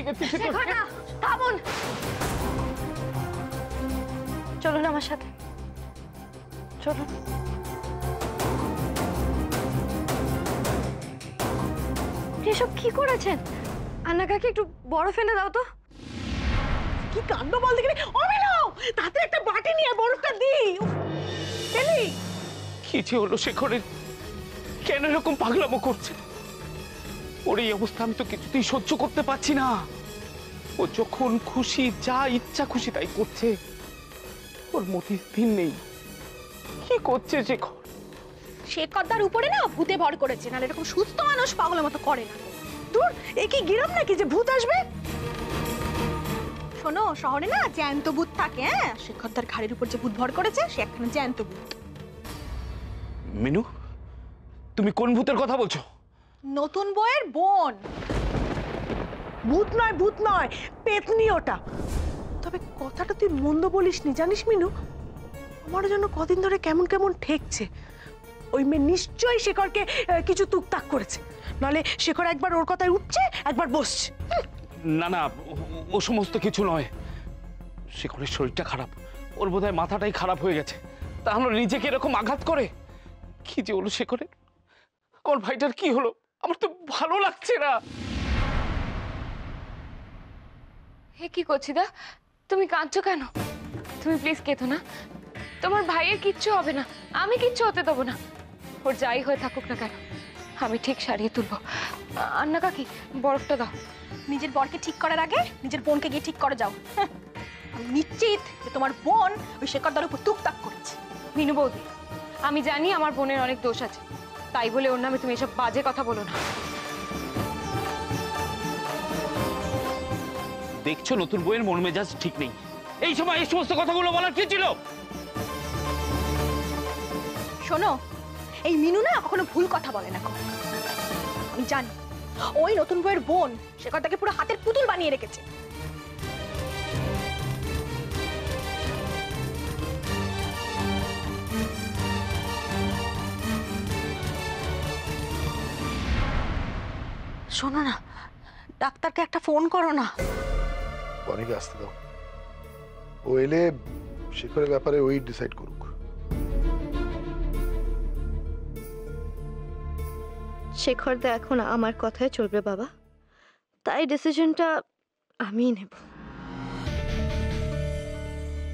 গেছে। থামুন, চলুন আমার সাথে, চলুন। এসব কি করেছেন? আন্না কাকি একটু বরফ এনে দাও তো। কি কাণ্ড বল দেখি। অমিলাও তাতে একটা বাটি নিয়ে বরফটা দিই। এলি কি যে হলো শেখরের? কেন এরকম পাগলামো করছে? ওর এই অবস্থা আমি তো কিছুতেই সহ্য করতে পারছি না। ও যখন খুশি যা ইচ্ছা খুশি তাই করছে। ওর মতির স্থির নেই। কি করছে শেখর? শেখরদার উপরে না ভূতে ভর করেছে, না এরকম সুস্থ মানুষ পাগলের মতো করে না। দূর, এ কি গিরাম নাকি যে ভূত আসবে? শোনো, শহরে না জ্যান্ত ভূত থাকে। হ্যাঁ, শেখরদার ঘাড়ের উপর যে ভূত ভর করেছে সে একখানা জ্যান্ত ভূত। মিনু, তুমি কোন ভূতের কথা বলছো? নতুন বউয়ের বোন। ভূত নয়, ভূত নয়, পেতনি ওটা। তবে কথাটা তুই মন্দ বলিসনি, জানিস মিনু? আমার জন্য কদিন ধরে কেমন কেমন ঠেকছে। ওই মেয়ে নিশ্চয়ই শেখরকে কিছু তুকতাক করেছে, নাহলে শেখর একবার ওর কথায় উঠছে একবার বসছে। না না, ও সমস্ত কিছু নয়। শেখরের শরীরটা খারাপ, ওর বোধহয় মাথাটাই খারাপ হয়ে গেছে। তাহলে নিজেকে এরকম আঘাত করে। কি যে হলো শেখরের? আমার ভাইটার কি হলো? আমার তো ভালো লাগছে না। হে কি করছি দা, তুমি কাঁদছো কেন? তুমি প্লিজ কেঁদো না। তোমার ভাইয়ের কিচ্ছু হবে না, আমি কিচ্ছু হতে দেবো না। ওর যাই হয়ে থাকুক না কেন, আমি ঠিক সারিয়ে তুলবো। আন্না কাকি, বরফটা দাও। নিজের বরকে ঠিক করার আগে নিজের বোনকে গিয়ে ঠিক করে যাও। আমি নিশ্চিত যে তোমার বোন ওই শেখরদার উপর তুকতাক করেছে। মিনু বৌদি, আমি জানি আমার বোনের অনেক দোষ আছে, তাই বলে ওর নামে তুমি এসব বাজে কথা বলো না। দেখছো নতুন বইয়ের মন মেজাজ ঠিক নেই। এই সময় এই সমস্ত কথাগুলো বলার কি ছিল? শোনো, এই মিনু না কখনো ভুল কথা বলে না। আমি জানি ওই নতুন বউয়ের বোন শেখরদাকে পুরো হাতের পুতুল বানিয়ে রেখেছে। শোনো না, ডাক্তারকে একটা ফোন করো না। অনেকে আসতে দাও, ও এলে শেখরের ব্যাপারে ওই ডিসাইড করুক। শেখরদা এখন আমার কথায় চলবে বাবা, তাই ডিসিশনটা আমিই নেব।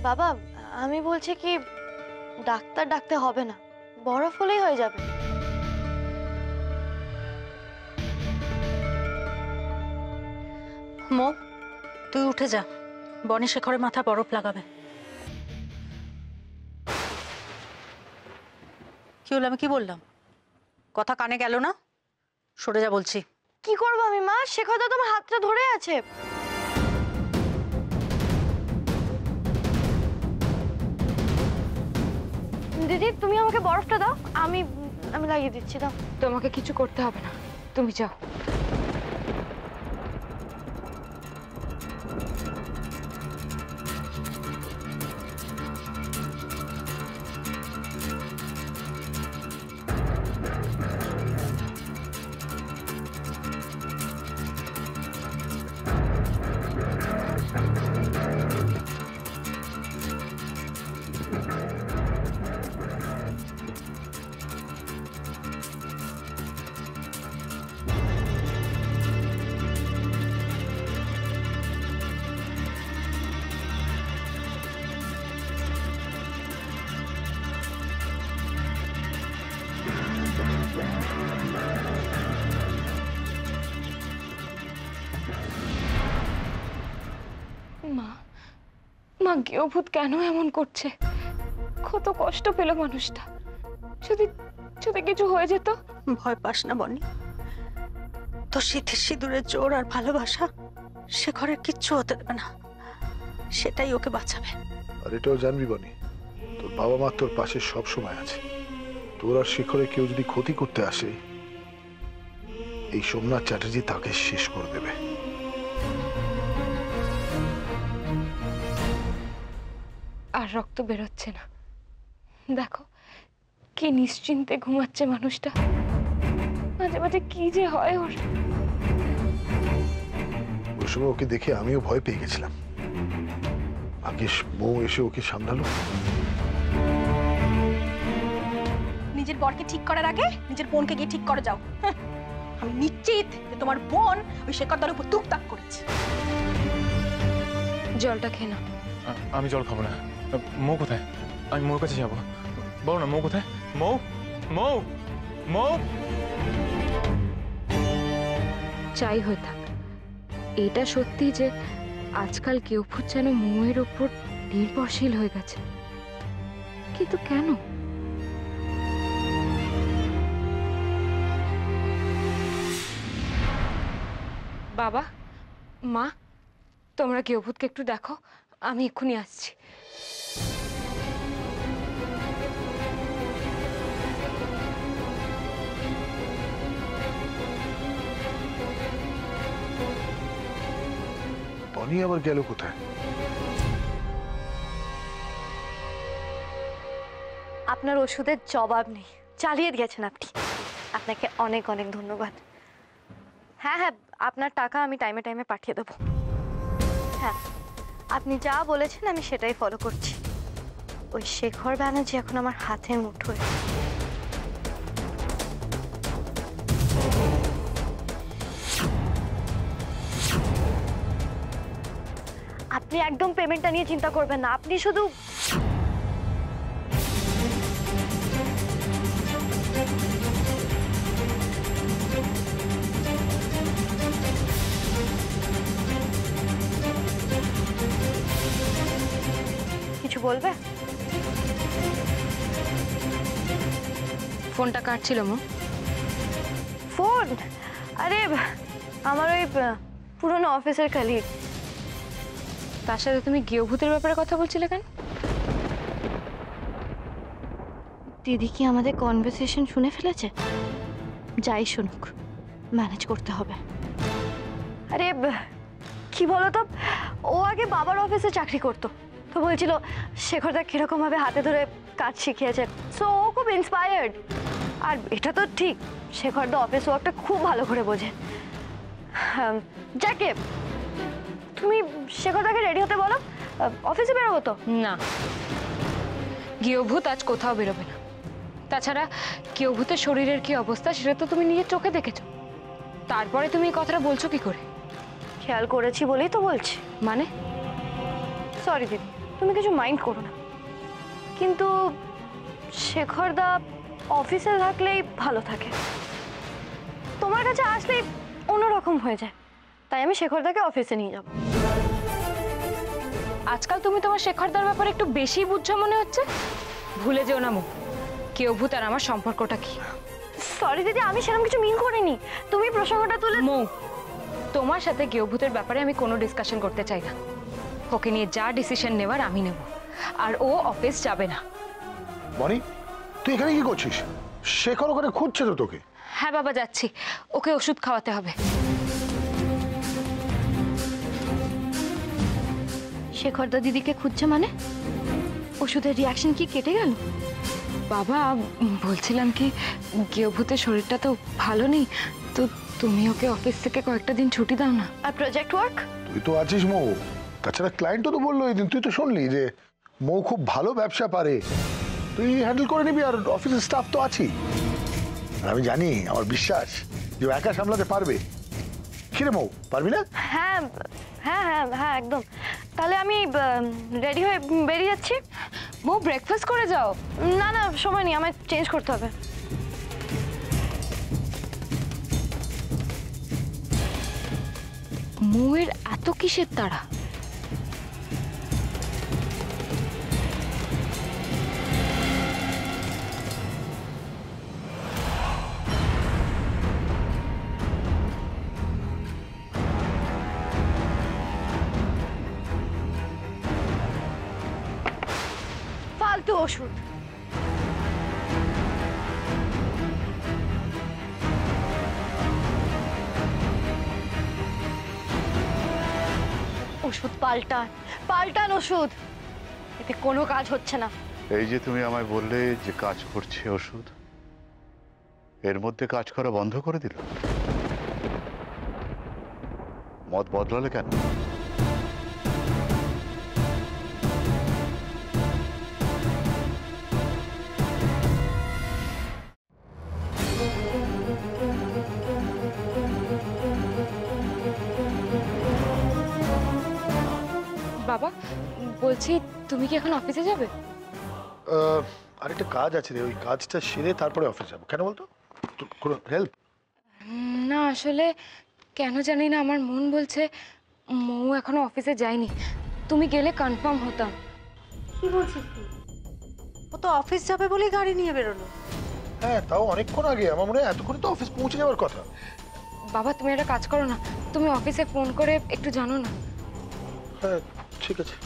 বাবা, আমি বলছি কি, ডাক্তার ডাকতে হবে না, বরফ হলেই হয়ে যাবে। মো, তুই উঠে যা, বনি শেখরের মাথা বরফ লাগাবে। কি হলো, আমি কি বললাম? কথা কানে গেল না? সরে যা বলছি। কি করবো আমি মা, শেখরদা তোমার হাতটা ধরে আছে। দিদি, তুমি আমাকে বরফটা দাও, আমি লাগিয়ে দিচ্ছি। দাও। তোমাকে কিছু করতে হবে না, তুমি যাও। মা, মা গৃহভূত কেন এমন করছে? কত কষ্ট পেল মানুষটা। যদি যদি কিছু হয়ে যেত। ভয় পাস না বনি, তো শীতের সিঁদুরের জোর আর ভালোবাসা শেখরের কিচ্ছু হতে দেবে না, সেটাই ওকে বাঁচাবে। আর এটাও জানবি বনি, তোর বাবা মা তোর পাশে সব সময় আছে। তোর আর শেখরে কেউ যদি ক্ষতি করতে আসে, এই সোমনাথ চ্যাটার্জি তাকে শেষ করে দেবে। আর রক্ত বেরোচ্ছে না, দেখো কি নিশ্চিন্তে ঘুমাচ্ছে মানুষটা। মাঝে মাঝে কি যে হয় ওর। ওর সময় ওকে দেখে আমিও ভয় পেয়ে গেছিলাম। ভাগ্যিস বউ এসে ওকে সামলালো। নিজের বরকে ঠিক করার আগে নিজের বোনকে গিয়ে ঠিক করে যাও। হাহ, আমি নিশ্চিত যে তোমার বোন ওই শেখরদার উপর টুকটাক করেছে। জলটা খেয়ে নাও। আমি জল খাবো না। মৌ কোথায়? আমি মৌর কাছে যাবো। বলো না মৌ কোথায়? মৌ, মৌ, মৌ। চাই হয়ে থাক, এটা সত্যি যে আজকাল কেউ যেন মৌয়ের ওপর নির্ভরশীল হয়ে গেছে, কিন্তু কেন? বাবা, মা, তোমরা কেউভূতকে একটু দেখো, আমি এক্ষুনি আসছি। বনি আবার গেল কোথায়? আপনার ওষুধের জবাব নেই, চালিয়ে দিয়েছেন আপনি। আপনাকে অনেক অনেক ধন্যবাদ। হ্যাঁ হ্যাঁ, আপনার টাকা আমি টাইমে টাইমে পাঠিয়ে দেবো। হ্যাঁ, আপনি যা বলেছেন আমি সেটাই ফলো করছি। ওই শেখর ব্যানার্জি এখন আমার হাতের মুঠোয়। আপনি একদম পেমেন্টটা নিয়ে চিন্তা করবেন না, আপনি শুধু কিছু বলবে? ফোনটা কাটছিল মো। ফোন? আরে আমার ওই পুরনো অফিসের কলিগ। তার সাথে তুমি গৃহভূতের ব্যাপারে কথা বলছিলে কেন? দিদি কি আমাদের কনভারসেশন শুনে ফেলেছে? যাই শুনুক, ম্যানেজ করতে হবে। আরে কি বলতো, ও আগে বাবার অফিসে চাকরি করতো, তো বলছিল শেখরদা কিরকম ভাবে হাতে ধরে কাজ শিখিয়েছে, সো ও খুব ইন্সপায়ার্ড। আর এটা তো ঠিক, শেখরদা অফিস ওয়ার্কটা খুব ভালো করে বোঝে। যাকে তুমি শেখরদাকে রেডি হতে বলো, অফিসে বেরোবো তো। না, গৃহভূত আজ কোথাও বেরোবে না। তাছাড়া গৃহভূতের শরীরের কি অবস্থা সেটা তো তুমি নিজের চোখে দেখেছো, তারপরে তুমি এই কথাটা বলছো কি করে? খেয়াল করেছি বলেই তো বলছি। মানে? সরি দিদি, তুমি কিছু মাইন্ড করো না, কিন্তু শেখরদা অফিসে থাকলেই ভালো থাকে, তোমার কাছে আসলেই অন্যরকম হয়ে যায়, তাই আমি শেখরদাকে অফিসে নিয়ে যাব। আজকাল তুমি তোমার শেখরদার ব্যাপারে একটু বেশি বুঝছো মনে হচ্ছে। ভুলে যেও না মো, গৃহভূত আর আমার সম্পর্কটা কি। সরি দিদি, আমি সেরকম কিছু মিন করিনি, তুমি প্রসঙ্গটা তুলে। মো, তোমার সাথে গৃহভূতের ব্যাপারে আমি কোনো ডিসকাশন করতে চাই না। ওকে নিয়ে যা ডিসিশন নেবার আমি নেব, আর ও অফিস যাবে না। বনি, তুই এখানে কি করছিস? শেখর ওখানে খুঁজছে তো তোকে। হ্যাঁ বাবা, যাচ্ছি, ওকে ওষুধ খাওয়াতে হবে। শেখরদা দিদিকে খুঁজছে মানে? ওষুধের রিয়াকশন কি কেটে গেল? বাবা, বলছিলাম কি, গৃহভূতের শরীরটা তো ভালো নেই, তো তুমি ওকে অফিস থেকে কয়েকটা দিন ছুটি দাও না। আর প্রজেক্ট ওয়ার্ক? তুই তো আছিস মৌ, তাছাড়া ক্লায়েন্টও তো বললো এই দিন, তুই তো শুনলি যে মৌ খুব ভালো ব্যবসা পারে, তুই হ্যান্ডেল করে নিবি, আর অফিসের স্টাফ তো আছি। আর আমি জানি, আমার বিশ্বাস যে ও একা সামলাতে পারবে। কিরে মৌ, পারবি না? হ্যাঁ হ্যাঁ হ্যাঁ হ্যাঁ একদম। তাহলে আমি রেডি হয়ে বেরিয়ে যাচ্ছি। মো, ব্রেকফাস্ট করে যাও। না না, সময় নেই, আমায় চেঞ্জ করতে হবে। মৌয়ের এত কিসের তাড়া? ফালতু ওষুধ। ওষুধ পাল্টান, পাল্টান ওষুধ, এতে কোনো কাজ হচ্ছে না। এই যে তুমি আমায় বললে যে কাজ করছে ওষুধ, এর মধ্যে কাজ করা বন্ধ করে দিল। মত বদলালে কেন? বাবা, বলছি তুমি কি এখন অফিসে যাবে? আরেকটা কাজ আছে রে, ওই কাজটা সেরে তারপরে অফিস যাবো। কেন বলতো? কোনো হেল্প? না আসলে কেন জানি না আমার মন বলছে মৌ এখনো অফিসে যায়নি। তুমি গেলে কনফার্ম হতাম। কি বলছিস তুই? ও তো অফিস যাবে বলেই গাড়ি নিয়ে বেরোলো। হ্যাঁ, তাও অনেকক্ষণ আগে। আমার মনে হয় এতক্ষণ তো অফিস পৌঁছে যাওয়ার কথা। বাবা তুমি একটা কাজ করো না, তুমি অফিসে ফোন করে একটু জানো না। হ্যাঁ ঠিক আছে।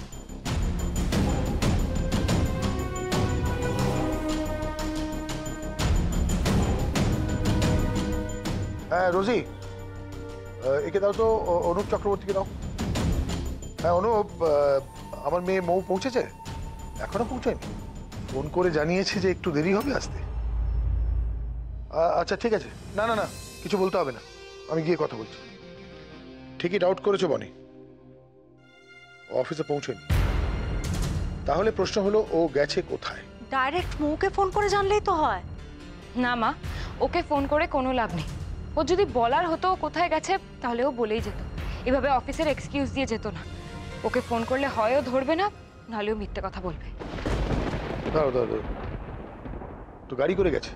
হ্যাঁ রোজি, একে দাও তো, অনুপ চক্রবর্তীকে দাও। হ্যাঁ অনুপ, আমার মেয়ে মৌ পৌঁছেছে? এখনো পৌঁছায়নি? ফোন করে জানিয়েছে যে একটু দেরি হবে আসতে। আচ্ছা ঠিক আছে, না না না কিছু বলতে হবে না, আমি গিয়ে কথা বলছি। ঠিকই ডাউট করেছো বনি, অফিসে পৌঁছয়নি। তাহলে প্রশ্ন হলো ও গেছে কোথায়? ডাইরেক্ট মৌকে ফোন করে জানলেই তো হয়। না মা, ওকে ফোন করে কোনো লাভ নেই। ও যদি বলার হতো ও কোথায় গেছে তাহলে ও বলেই যেত, এভাবে অফিসের এক্সকিউজ দিয়ে যেত না। ওকে ফোন করলে হয়ও ধরবে না, নাহলেও মিথ্যে কথা বলবে। দাঁড়াও দাঁড়াও দাঁড়াও, তো গাড়ি করে গেছে?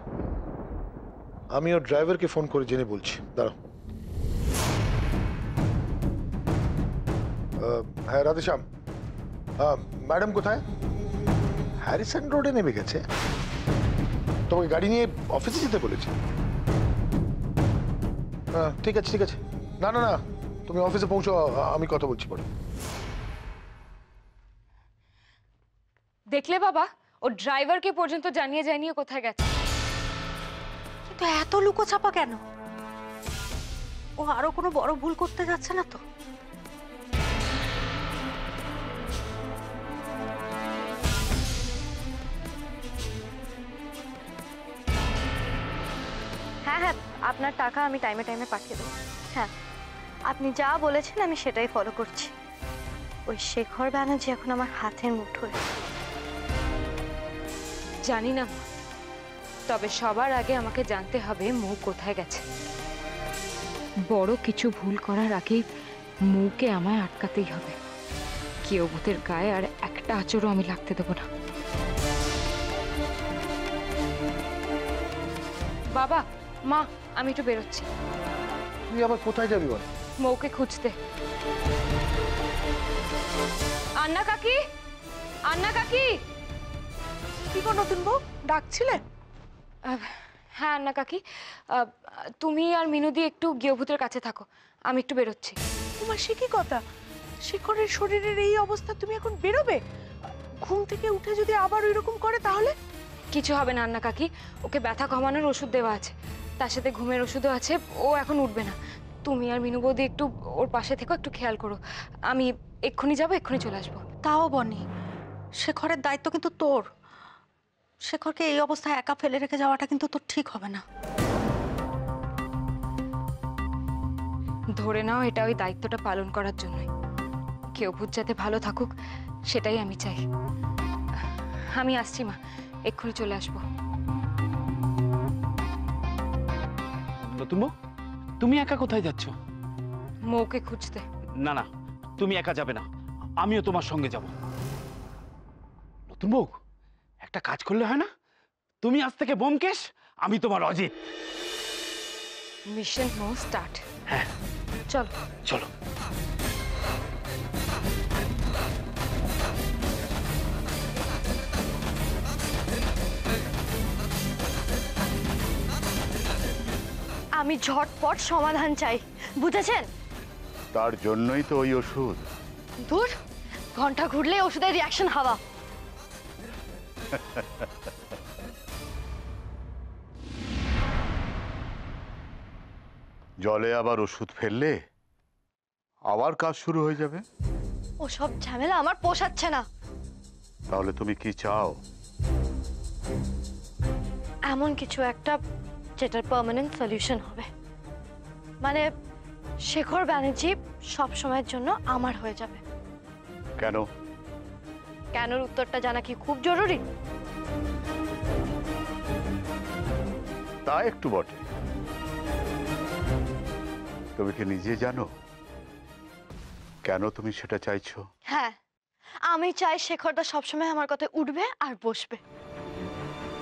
আমি ওর ড্রাইভারকে ফোন করে জেনে বলছি, দাঁড়াও। হ্যাঁ রাধেশ্যাম, ম্যাডাম কোথায়? হ্যারিসন রোডে নেমে গেছে? তোমাকে গাড়ি নিয়ে অফিসে যেতে বলেছে? হ্যাঁ ঠিক আছে ঠিক আছে, না না না তুমি অফিসে পৌঁছো, আমি কথা বলছি পরে। দেখলে বাবা, ও ড্রাইভারকে পর্যন্ত জানিয়ে যায়নি ও কোথায় গেছে। কিন্তু এত লুকোচাপা কেন? ও আরো কোনো বড় ভুল করতে যাচ্ছে না তো? হ্যাঁ হ্যাঁ, আপনার টাকা আমি টাইমে টাইমে পাঠিয়ে দেবো। হ্যাঁ, আপনি যা বলেছেন আমি সেটাই ফলো করছি। ওই শেখর ব্যানার্জি এখন আমার হাতের মুঠোয়। জানি না, তবে সবার আগে আমাকে জানতে হবে মৌ কোথায় গেছে। বড় কিছু ভুল করার আগেই মৌকে আমায় আটকাতেই হবে। কেউ ভূতের গায়ে আর একটা আঁচড়ও আমি লাগতে দেবো না। বাবা, মা, আমি একটু বেরোচ্ছি। তুই আবার কোথায় যাবি বল? মৌকে খুঁজতে। আন্না কাকি, আন্না কাকি। কি গো নতুন বউ, ডাকছিলে? হ্যাঁ আন্না কাকি, তুমি আর মিনুদি একটু গৃহভূতের কাছে থাকো, আমি একটু বেরোচ্ছি। তোমার সে কি কথা? শেখরের শরীরের এই অবস্থা, তুমি এখন বেরোবে? ঘুম থেকে উঠে যদি আবার ওইরকম করে তাহলে? কিছু হবে না আন্না কাকি, ওকে ব্যথা কমানোর ওষুধ দেওয়া আছে, তার সাথে ঘুমের ওষুধও আছে। ও এখন উঠবে না। তুমি আর মিনু বৌদি একটু ওর পাশে থেকো, একটু খেয়াল করো। আমি এক্ষুনি যাবো, এক্ষুনি চলে আসবো। তাও বনি, শেখরের দায়িত্ব কিন্তু তোর। শেখরকে এই অবস্থায় একা ফেলে রেখে যাওয়াটা কিন্তু তোর ঠিক হবে না। ধরে নাও এটা ওই দায়িত্বটা পালন করার জন্যই। কেউ ভূত যাতে ভালো থাকুক সেটাই আমি চাই। আমি আসছি মা, এক্ষুনি চলে আসবো। নতুন বউ, তুমি একা কোথায় যাচ্ছ? মৌকে খুঁজতে। না না, তুমি একা যাবে না, আমিও তোমার সঙ্গে যাব। নতুন বউ, একটা কাজ করলে হয় না? তুমি আজ থেকে ব্যোমকেশ, আমি তোমার অজিত। মিশন মৌ স্টার্ট। হ্যাঁ চল চলো। আমি ঝটপট সমাধান চাই, বুঝেছেন? তার জন্যই তো ওই ওষুধ। ধুর, ঘন্টা ঘুরলে ওষুধের রিয়াকশন হাওয়া। জলে আবার ওষুধ ফেললে আবার কাজ শুরু হয়ে যাবে। ওসব ঝামেলা আমার পোষাচ্ছে না। তাহলে তুমি কি চাও? এমন কিছু একটা যেটার পার্মানেন্ট সলিউশন হবে। মানে শেখর ব্যানার্জি সব সময়ের জন্য আমার হয়ে যাবে। কেন? কেনর উত্তরটা জানা কি খুব জরুরি? তা একটু বটে। তুমি কি নিজে জানো কেন তুমি সেটা চাইছো? হ্যাঁ, আমি চাই শেখরদা সবসময় আমার কথায় উঠবে আর বসবে।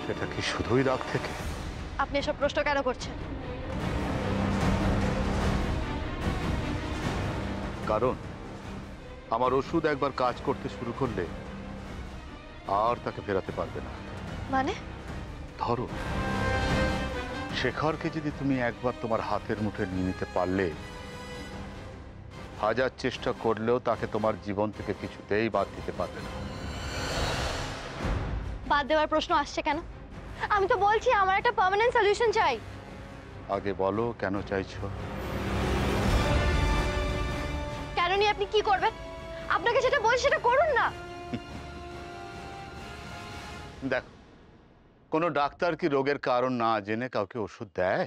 সেটা কি শুধুই রাগ থেকে? আপনি এসব প্রশ্ন কেন করছেন? কারণ আমার ওষুধ একবার কাজ করতে শুরু করলে আর তাকে ফেরাতে পারবে না। মানে? ধরো, শেখরকে যদি তুমি একবার তোমার হাতের মুঠে নিয়ে নিতে পারলে, হাজার চেষ্টা করলেও তাকে তোমার জীবন থেকে কিছুতেই বাদ দিতে পারবে না। বাদ দেওয়ার প্রশ্ন আসছে কেন? আমি তো বলছি আমার একটা পার্মানেন্ট সলিউশন চাই। আগে বলো কেন চাইছো? কেন নিয়ে আপনি কি করবেন? আপনাকে যেটা বলছি সেটা করুন না। দেখো, কোনো ডাক্তার কি রোগের কারণ না জেনে কাউকে ওষুধ দেয়?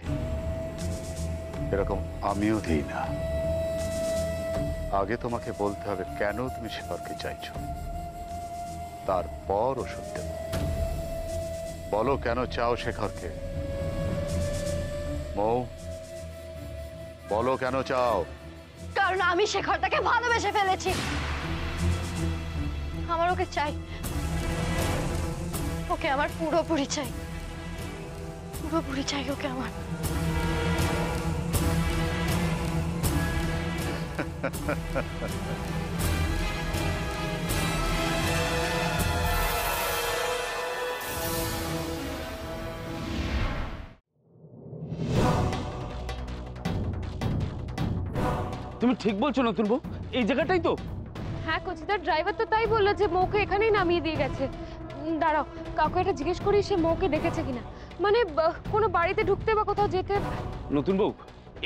এরকম আমিও দিই না। আগে তোমাকে বলতে হবে কেন তুমি শেখরকে চাইছো, তারপর ওষুধ দেব। বলো কেন চাও শেখরকে? মৌ, বলো কেন চাও? কারণ আমি শেখরদাকে ভালোবেসে ফেলেছি। আমার ওকে চাই, ওকে আমার পুরোপুরি চাই, পুরোপুরি চাই ওকে আমার। তুমি ঠিক বলছো নতুন বউ, এই জায়গাটাই তো। হ্যাঁ কচিদার, ড্রাইভার তো তাই বললো যে মৌকে এখানেই নামিয়ে দিয়ে গেছে। দাঁড়াও, কাউকে এটা জিজ্ঞেস করি সে মৌকে দেখেছে কিনা। মানে কোনো বাড়িতে ঢুকতে বা কোথাও যেতে। নতুন বউ,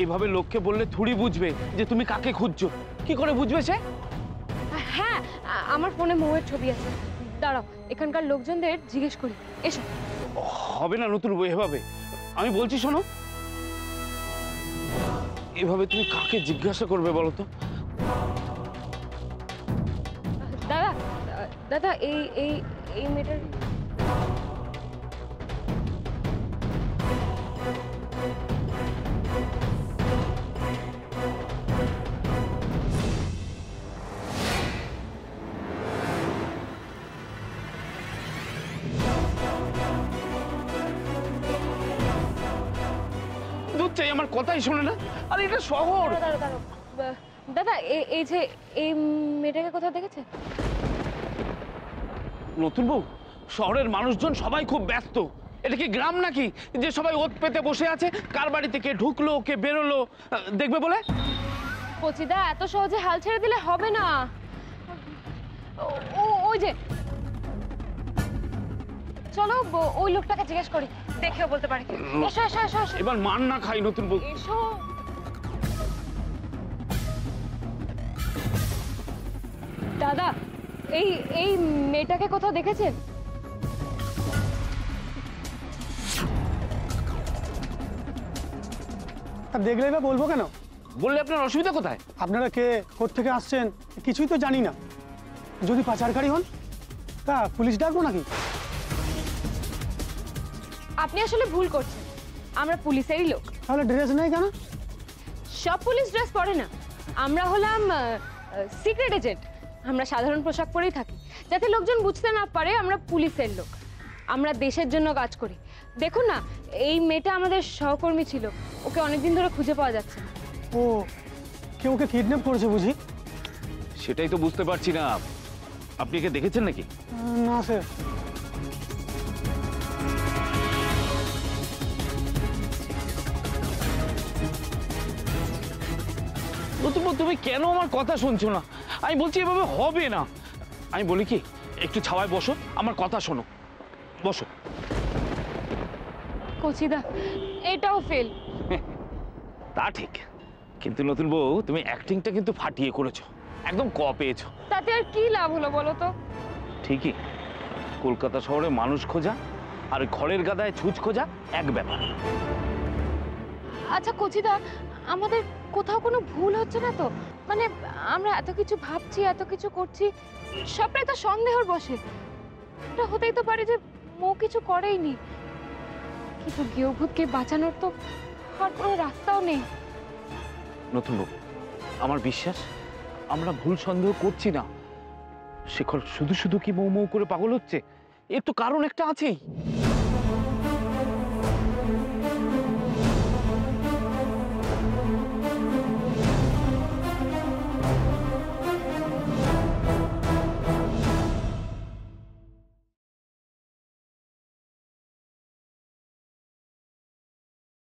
এভাবে লোককে বললে থুড়ি বুঝবে যে তুমি কাকে খুঁজছো। কি করে বুঝবে সে? হ্যাঁ, আমার ফোনে মৌয়ের ছবি আছে। দাঁড়াও, এখানকার লোকজনদের জিজ্ঞেস করি। এসো। হবে না নতুন বউ এভাবে। আমি বলছি শোনো, এভাবে তুমি কাকে জিজ্ঞাসা করবে বলো তো? দাদা, দাদা, এই এই এই মেয়েটার দুধ চাই, আমার কথাই শোনে না। আর এটা শহর। দাঁড়াও, দাঁড়াও। দাদা, এই যে এই মেয়েটাকে কোথাও দেখেছে? নতুন বউ, শহরের মানুষজন সবাই খুব ব্যস্ত। এটা কি গ্রাম নাকি যে সবাই ওত পেতে বসে আছে? কার বাড়ি থেকে ঢুকলো কে বেরোলো দেখবে বলে? কচিদা, এত সহজে হাল ছেড়ে দিলে হবে না। ওই যে, চলো ওই লোকটাকে জিজ্ঞেস করি, দেখেও বলতে পারে। এসো এসো এসো এসো। এবার মান না খাই নতুন বউ। এসো। দাদা, এই এই মেয়েটাকে কোথাও দেখেছেন? দেখলেই বা বলবো কেন? বললে আপনার অসুবিধা কোথায়? আপনারা কে কোত্থেকে আসছেন কিছুই তো জানি না। যদি পাচারকারী হন তা পুলিশ ডাকবো নাকি? আপনি আসলে ভুল করছেন, আমরা পুলিশেরই লোক। তাহলে ড্রেস নেই কেন? সব পুলিশ ড্রেস পরে না, আমরা হলাম সিক্রেট এজেন্ট। আমরা সাধারণ পোশাক পরেই থাকি, যাতে লোকজন বুঝতে না পারে আমরা পুলিশের লোক। আমরা দেশের জন্য কাজ করি। দেখুন না, এই মেয়েটা আমাদের সহকর্মী ছিল, ওকে অনেকদিন ধরে খুঁজে পাওয়া যাচ্ছে না। ও, কেউ ওকে কিডন্যাপ করেছে বুঝি? সেটাই তো বুঝতে পারছি না। আপনি একে দেখেছেন নাকি? না স্যার। নতুন বউ, তুমি কেন আমার কথা শুনছো না? আমি বলছি এভাবে হবে না। আমি বলি কি, একটু ছাওয়ায় বসো, আমার কথা শোনো। বসো। কচিদা, এটাও ফেল। তা ঠিক, কিন্তু নতুন বউ তুমি অ্যাক্টিংটা কিন্তু ফাটিয়ে করেছো, একদম ক পেয়েছো। তাতে আর কি লাভ হলো বলো তো? ঠিকই, কলকাতা শহরে মানুষ খোঁজা আর ঘরের গাদায় ছুঁচ খোঁজা এক ব্যাপার। আচ্ছা কচিদা, আমাদের কোথাও কোনো ভুল হচ্ছে না তো? মানে আমরা এত কিছু ভাবছি, এত কিছু করছি, সবটাই তো সন্দেহর বসে। এটা হতেই তো পারে যে মৌ কিছু করেইনি, কিন্তু গৃহভূতকে বাঁচানোর তো আর কোনো রাস্তাও নেই। নতুন বাবু, আমার বিশ্বাস আমরা ভুল সন্দেহ করছি না। শেখর শুধু শুধু কি মৌ মৌ করে পাগল হচ্ছে? এর তো কারণ একটা আছেই।